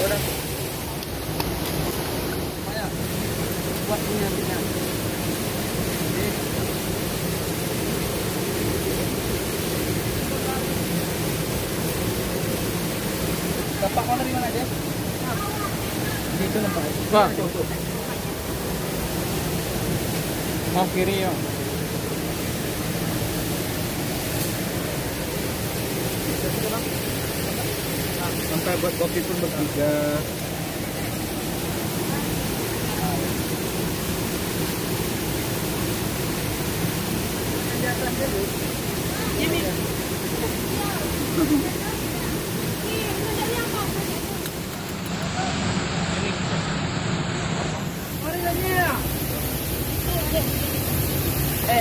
udah. Mana? Buat punya. Bapak mau dari mana aja? Di itu nampak. Wah, mau kiri ya. Sampai buat kopi pun bertiga. Ini.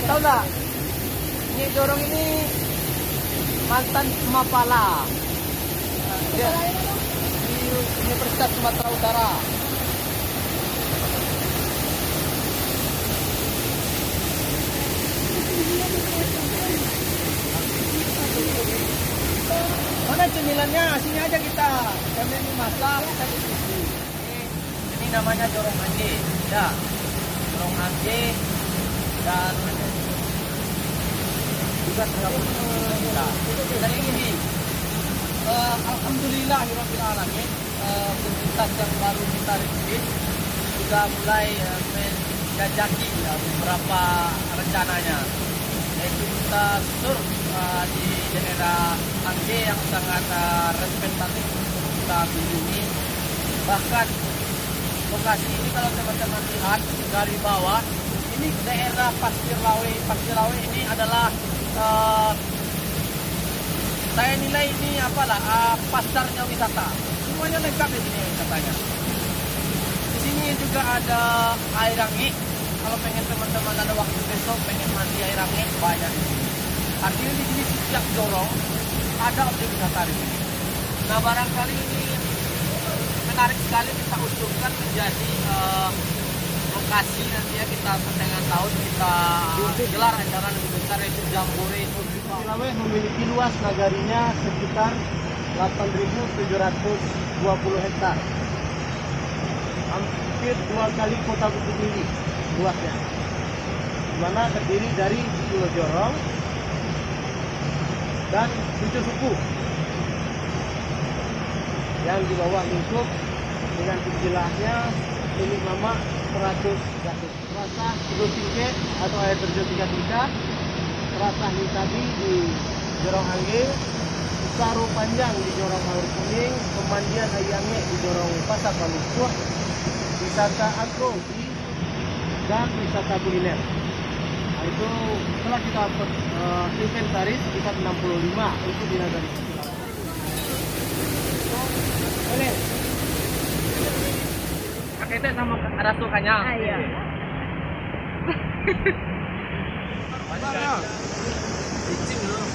Tahu nggak? Ini dorong ini mantan Mapala. Dia di Universitas Sumatera Utara. Mana cemilannya? Sini aja kita. Kami ini masak, kita diskusi. Ini namanya dorong anjing. Ya, dorong anjing dan juga dan ini alhamdulillah rabbil alamin, pemerintah yang baru kita rilis sudah mulai menjajaki beberapa rencananya, yaitu kita sur di daerah Angge yang sangat representatif kita kunjungi. Bahkan lokasi ini kalau teman-teman lihat dari bawah, ini daerah Pasir Lawe. Pasir Lawe ini adalah saya nilai ini apalah pasarnya wisata. Semuanya lengkap di sini wisatanya. Di sini juga ada air angin. Kalau pengen teman-teman ada waktu besok pengen mandi air angin, banyak. Artinya di sini setiap dorong ada objek wisata di sini. Nah, barangkali ini menarik sekali kita usulkan menjadi lokasi nantinya kita pertengahan tahun kita gelar acara lebih besar, yaitu Jambore. Lawe memiliki luas nagarinya sekitar 8.720 hektar. Hampir 2 kali kota Bukit Tinggi luasnya. Di mana terdiri dari Pulau Jorong dan 7 suku yang di bawah lingkup dengan istilahnya ini nama 100 Gatus. Rasa Pulau Tingke atau air terjun Tiga, Rasa Hitadi di Jorong Angge, Saru Panjang di Jorong Air Kuning, Pemandian Ayangnya di Jorong Pasar Palusuh, wisata agro dan wisata kuliner. Nah, itu setelah kita inventaris sekitar 65 itu di nagari. Boleh. Kakeknya sama Rasul Kanyang. Iya. Banyak. Licin loh.